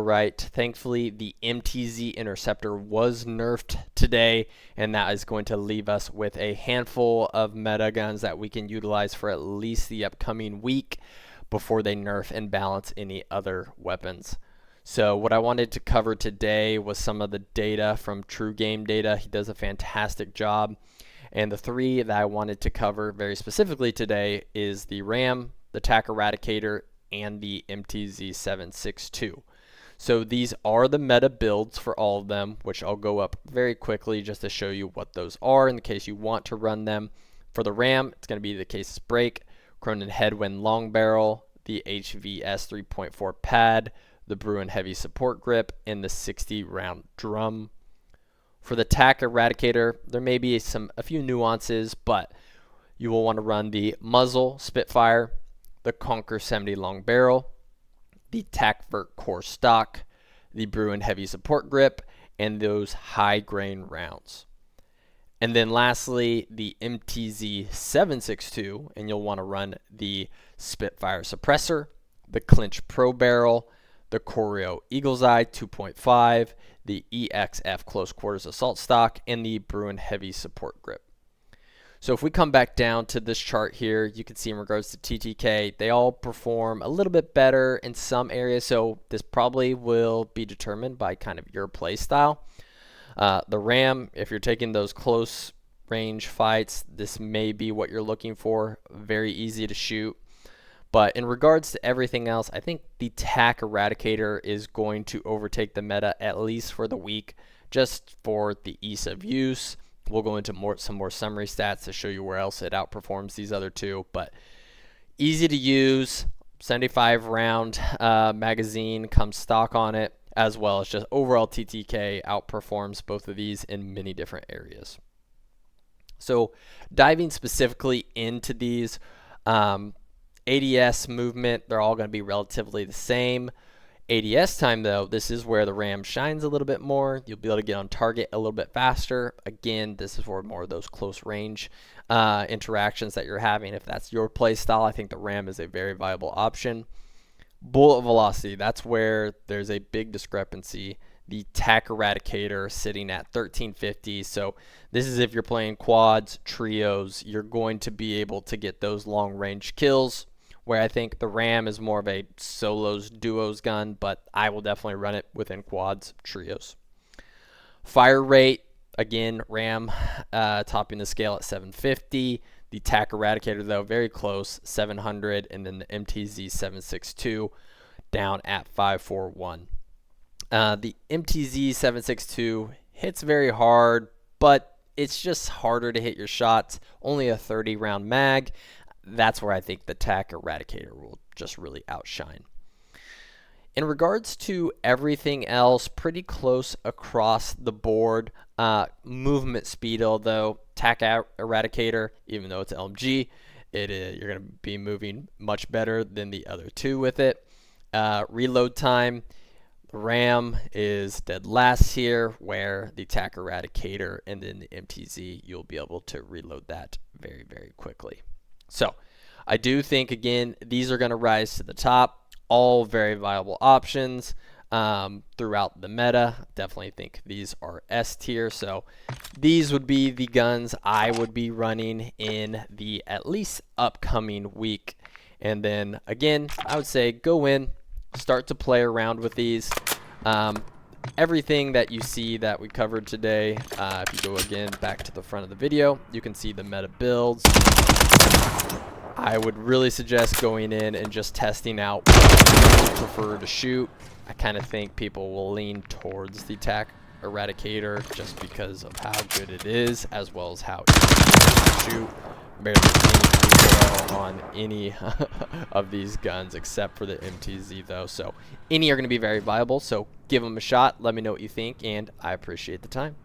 right. Thankfully, the MTZ Interceptor was nerfed today, and that is going to leave us with a handful of meta guns that we can utilize for at least the upcoming week before they nerf and balance any other weapons. So what I wanted to cover today was some of the data from True Game Data. He does a fantastic job. And the three that I wanted to cover very specifically today is the RAM, the Taq Eradicator, and the MTZ762. So these are the meta builds for all of them, which I'll go up very quickly just to show you what those are in the case you want to run them. For the RAM, it's going to be the Cases Break, Cronin Headwind Long Barrel, the HVS 3.4 pad, the Bruin Heavy Support Grip, and the 60 round drum. For the Taq Eradicator, there may be a few nuances, but you will want to run the muzzle Spitfire, the Conquer 70 long barrel, the Taq Vert core stock, the Bruin Heavy Support Grip, and those high grain rounds. And then lastly, the MTZ762, and you'll want to run the Spitfire Suppressor, the Clinch Pro Barrel, the Corio Eagle's Eye 2.5, the EXF Close Quarters Assault Stock, and the Bruin Heavy Support Grip. So if we come back down to this chart here, you can see in regards to TTK, they all perform a little bit better in some areas, so this probably will be determined by kind of your play style. The RAM, if you're taking those close range fights, this may be what you're looking for. Very easy to shoot. But in regards to everything else, I think the Taq Eradicator is going to overtake the meta, at least for the week, just for the ease of use. We'll go into some more summary stats to show you where else it outperforms these other two. But easy to use, 75 round magazine comes stock on it, as well as just overall TTK outperforms both of these in many different areas. So diving specifically into these, ADS movement, they're all going to be relatively the same. ADS time, though, this is where the RAM shines a little bit more. You'll be able to get on target a little bit faster. Again, this is for more of those close range interactions that you're having. If that's your play style, I think the RAM is a very viable option. Bullet velocity, that's where there's a big discrepancy. The Taq Eradicator sitting at 1350. So this is if you're playing quads, trios, you're going to be able to get those long range kills, where I think the RAM is more of a solos, duos gun, but I will definitely run it within quads, trios. Fire rate, again, RAM topping the scale at 750. The Taq Eradicator, though, very close, 700, and then the MTZ762 down at 541. The MTZ762 hits very hard, but it's just harder to hit your shots. Only a 30 round mag. That's where I think the Taq Eradicator will just really outshine. In regards to everything else, pretty close across the board. Movement speed, although Taq Eradicator, even though it's LMG, you're going to be moving much better than the other two with it. Reload time, the RAM is dead last here, where the Taq Eradicator and then the MTZ, you'll be able to reload that very, very quickly. So I do think, again, these are going to rise to the top. All very viable options throughout the meta. Definitely think these are S tier. So these would be the guns I would be running in the at least upcoming week. And then, again, I would say go in, start to play around with these. Everything that you see that we covered today, if you go again back to the front of the video, you can see the meta builds. I would really suggest going in and just testing out what you prefer to shoot. I kind of think people will lean towards the Taq Eradicator just because of how good it is, as well as how easy it is to shoot. Barely any recoil on any of these guns except for the MTZ, though. So any are going to be very viable. So give them a shot. Let me know what you think, and I appreciate the time.